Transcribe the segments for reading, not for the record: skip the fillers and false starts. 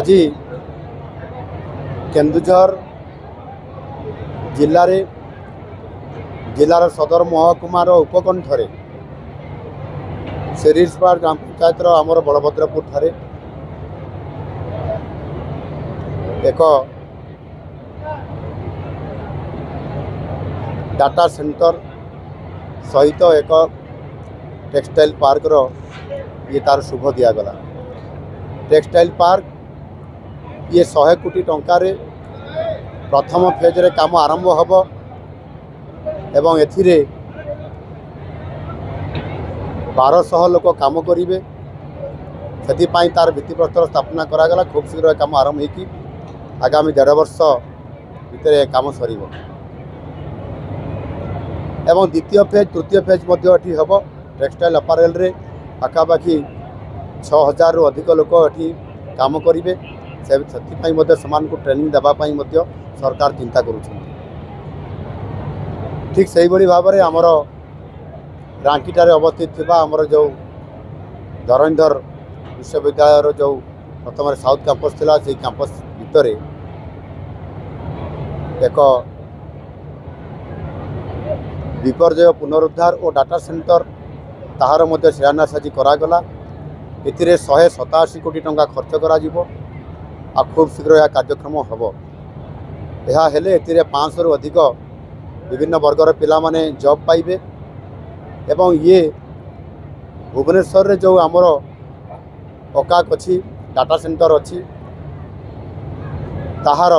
आज केन्दुझर जिलार सदर महकुमार उपकंठरे शेरीसपाड़ ग्राम पंचायत आमर बलभद्रपुर ठारे एक डाटा सेंटर सहित एक टेक्सटाइल पार्क रो ये तार शुभ दिगला। टेक्सटाइल पार्क ये 100 कोटी टंकार प्रथम फेज रे काम आरंभ होब एवं एथिरे 1200 लोक काम करेंगे। से तार भित्तिप्रस्तर स्थापना करागला। खूब शीघ्र काम आरंभ होगी आगामी 1.5 वर्ष भितर काम सर एवं द्वितीय फेज तृतीय फेज ये हम टेक्सटाइल अपारेल रे पाखापाखि 6000 रु अधिक लोक ये काम करेंगे। से ट्रेनिंग देवाई सरकार चिंता करुँच। ठीक से भाव में आमर रांकीटार अवस्थित थी आमर जो धरणीधर विश्वविद्यालय जो प्रथम साउथ कैंपस थिला से कैंपस भितर एक विपर्यय पुनरुद्धार और डाटा सेंटर ताहार मध्य शिलान्यास आज करागला। एथिरे 187 कोटी टंका खर्च करा जिवो आ खूब शीघ्र यह कार्यक्रम हम। यह हेले एथिरे 500 रु अधिक विभिन्न वर्गर पिला माने जॉब पाइबे एवं ये भुवनेश्वर रे जो आमर ओकाक अच्छी डाटा सेंटर अच्छी ताहार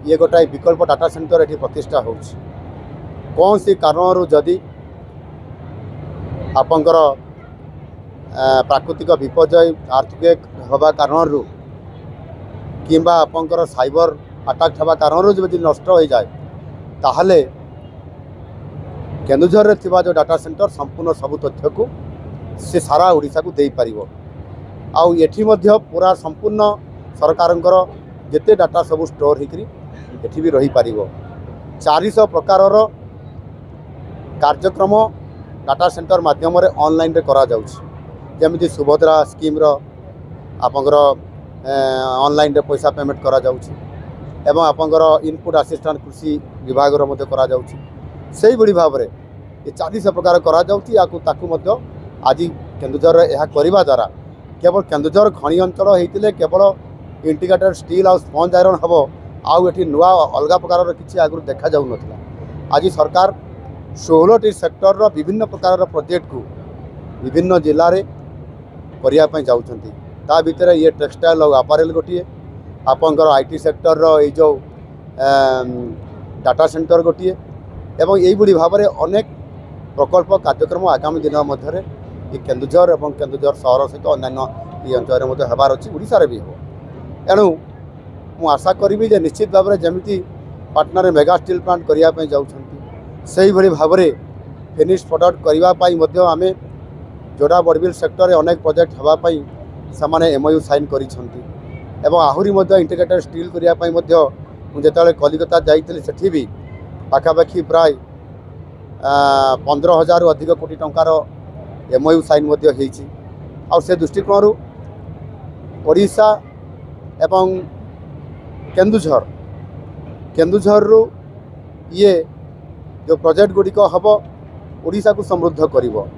ये गोटाए विकल्प डाटा सेंटर ये प्रतिष्ठा हो कौन सी कारण जदि आपंकर प्राकृतिक विपर्यय आर्थिक हवा कारण किंबा आपंकर साइबर अटैक हवा कारण जब नष्ट हो जाए ताहले केन्दुझर रे थिबा जो डाटा सेंटर संपूर्ण सबु तथ्य को से सारा ओडिशा को दे पारिबो। आउ एठी मध्य पूरा संपूर्ण सरकारंकर जेते डाटा सब स्टोर होकरी एठी भी रही पारिबो। 400 प्रकार कार्यक्रम डाटा सेंटर माध्यम रे ऑनलाइन रे करा जाउछि। जेमिति सुभद्रा स्कीम रो आपंकर ऑनलाइन रे पैसा पेमेंट करा जाउछि एवं आपंकर इनपुट असिस्टेंट कृषि विभाग रो मध्य करा जाउछि। से बड़ी भाव में ये 400 प्रकार करा जाउछि। ताकू मध्य आज केन्दुझर यह करने द्वारा केवल केन्दुझर खनि अंचल होते केवल इंटीग्रेटेड स्टील आ स्पंज आयरन हम आउ एठी नुआ अलग प्रकार किसी आगु देखा जाऊ नथिला। आज सरकार 16टी सेक्टर रो विभिन्न प्रकार प्रोजेक्ट को विभिन्न जिले में करने जाउछंती। ता भितर ये टेक्सटाइल और अपारेल गोटे आपंकर आईटी सेक्टर रो ये जो डाटा सेंटर गोटे एवं यही भाव में अनेक प्रकल्प कार्यक्रम आगामी दिन मध्य ये केन्दुझर और केन्दुझर सहर सहित अन्य ये अंचल में हबार अच्छी ओडिशा भी हो। एणु मु आशा करी जे निश्चित भाव में जमी पाटना मेगा स्टील प्लांट करने जाउछंती से भाव में फिनिश प्रोडक्ट करने आम जोड़ा बड़बिल सेक्टर अनेक प्रोजेक्ट हाँपाई से एमओयू साइन करिसेंती एवं आहुरी इंटीग्रेटेड स्टील करने जो कलिकता जाइली सेठी भी पाखापाखि प्राय 15,000 अधिक कोटी टंकार एमओयू साइन होइछि। और से दृष्टिकोण ओडिशा एवं केन्दुझर ये जो प्रोजेक्ट गुड़िक हम ओडिशा को समृद्ध करिवो।